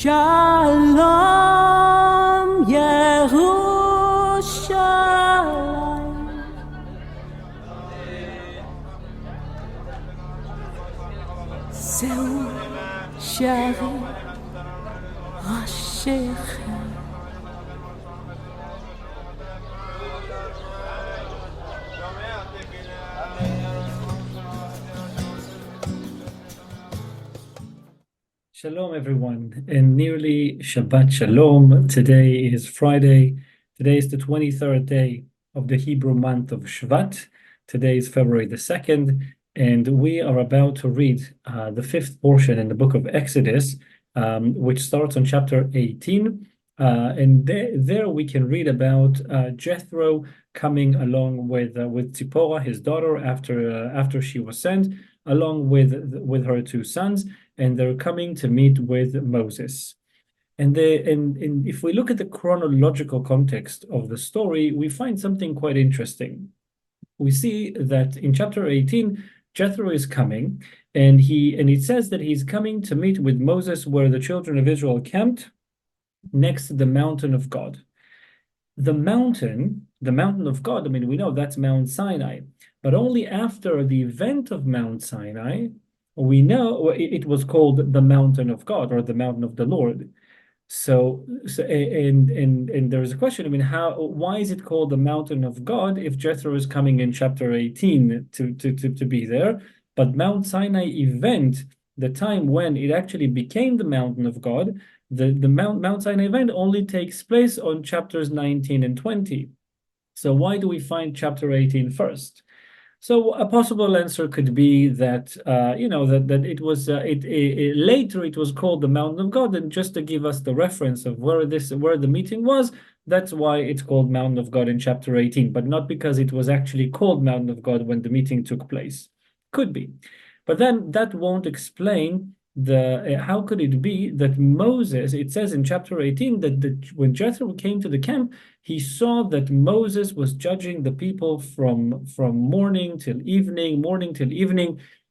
Shalom Yerushalayim Zeu Shari Rashechem Shalom, everyone, and nearly Shabbat Shalom. Today is Friday. Today is the 23rd day of the Hebrew month of Shvat. Today is February the 2nd, and we are about to read the fifth portion in the book of Exodus, which starts on chapter 18. And there we can read about Jethro coming along with Tzipporah, his daughter, after she was sent, along with her two sons, and they're coming to meet with Moses. And if we look at the chronological context of the story, we find something quite interesting. We see that in chapter 18, Jethro is coming, and it says that he's coming to meet with Moses where the children of Israel camped next to the mountain of God. The mountain of God, I mean, we know that's Mount Sinai, but only after the event of Mount Sinai, we know it was called the mountain of God or the mountain of the Lord. And there's a question, I mean, why is it called the mountain of God if Jethro is coming in chapter 18 to be there? But Mount Sinai event, the time when it actually became the mountain of God, the Mount Sinai event only takes place on chapters 19 and 20. So why do we find chapter 18 first? So a possible answer could be that that it was later it was called the Mountain of God, and just to give us the reference of where the meeting was, that's why it's called Mountain of God in chapter 18, but not because it was actually called Mountain of God when the meeting took place. Could be, but then that won't explain how could it be that Moses, it says in chapter 18 that when Jethro came to the camp, he saw that Moses was judging the people from morning till evening,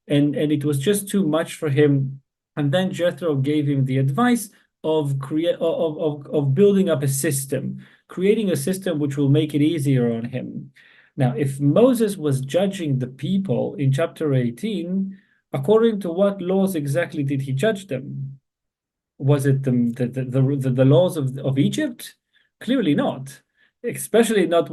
and it was just too much for him. And then Jethro gave him the advice of building up a system, creating a system which will make it easier on him. Now, if Moses was judging the people in chapter 18, according to what laws exactly did he judge them? Was it the laws of Egypt? Clearly not. Especially not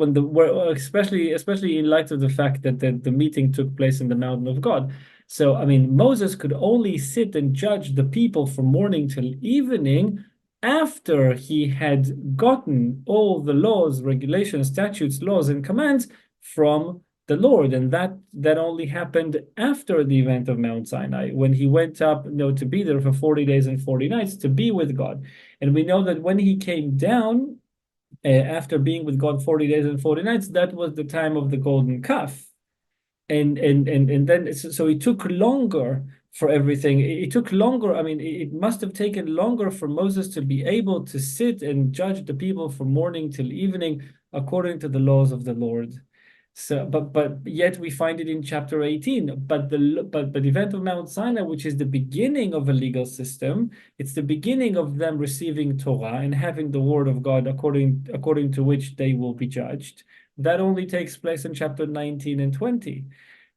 especially in light of the fact that the meeting took place in the mountain of God. So, I mean, Moses could only sit and judge the people from morning till evening after he had gotten all the laws, regulations, statutes, laws, and commands from the Lord, and that only happened after the event of Mount Sinai, when he went up, to be there for 40 days and 40 nights to be with God. And we know that when he came down after being with God 40 days and 40 nights, that was the time of the golden calf. And then so it took longer for everything. It took longer. I mean, it must have taken longer for Moses to be able to sit and judge the people from morning till evening according to the laws of the Lord. So, but yet we find it in chapter 18. But the event of Mount Sinai, which is the beginning of a legal system, it's the beginning of them receiving Torah and having the word of God according to which they will be judged. That only takes place in chapter 19 and 20.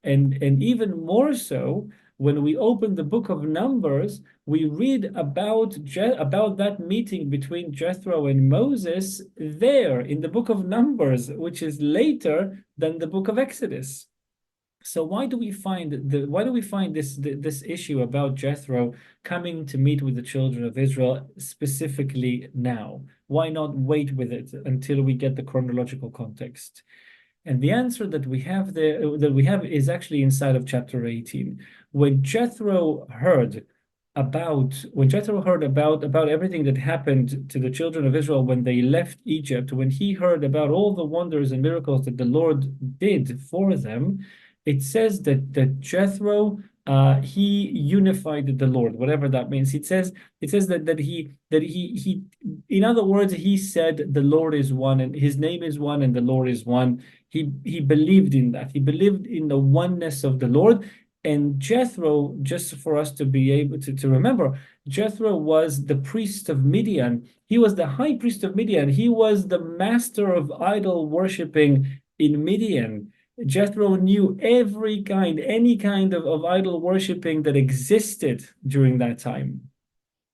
And even more so, when we open the book of Numbers, we read about that meeting between Jethro and Moses there in the book of Numbers, which is later than the book of Exodus. So why do we find this issue about Jethro coming to meet with the children of Israel specifically now? Why not wait with it until we get the chronological context? And the answer that we have is actually inside of chapter 18. When Jethro heard about everything that happened to the children of Israel when they left Egypt, when he heard about all the wonders and miracles that the Lord did for them, it says that Jethro he unified the Lord, whatever that means. It says that he in other words, he said the Lord is one and his name is one and the Lord is one. He believed in that. He believed in the oneness of the Lord. And Jethro, just for us to be able to remember, Jethro was the priest of Midian. He was the high priest of Midian. He was the master of idol worshiping in Midian. Jethro knew any kind of idol worshiping that existed during that time.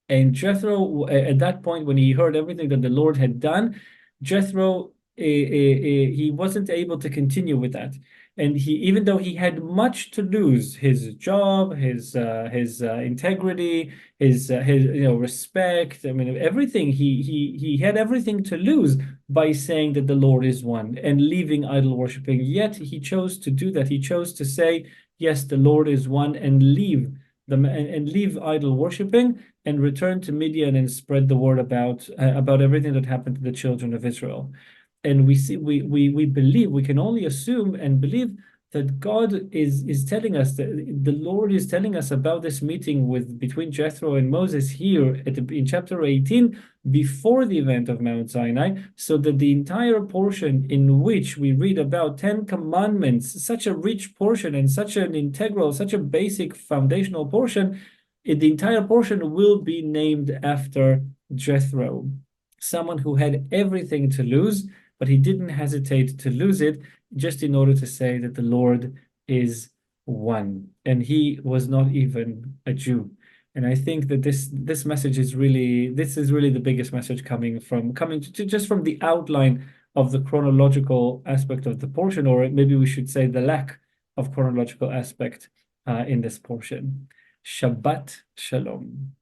And Jethro, at that point, when he heard everything that the Lord had done, Jethro, he wasn't able to continue with that. And even though he had much to lose, his job, his integrity, his respect, I mean everything, he had everything to lose by saying that the Lord is one and leaving idol worshiping. Yet he chose to do that. He chose to say, yes, the Lord is one, and leave idol worshiping and return to Midian and spread the word about everything that happened to the children of Israel. And we believe, we can only assume and believe that God is telling us, that the Lord is telling us about this meeting between Jethro and Moses here in chapter 18, before the event of Mount Sinai, so that the entire portion in which we read about 10 commandments, such a rich portion and such an integral, such a basic foundational portion, the entire portion will be named after Jethro, someone who had everything to lose, but he didn't hesitate to lose it just in order to say that the Lord is one. And he was not even a Jew. And I think that this message is really the biggest message coming just from the outline of the chronological aspect of the portion, or maybe we should say the lack of chronological aspect in this portion. Shabbat Shalom.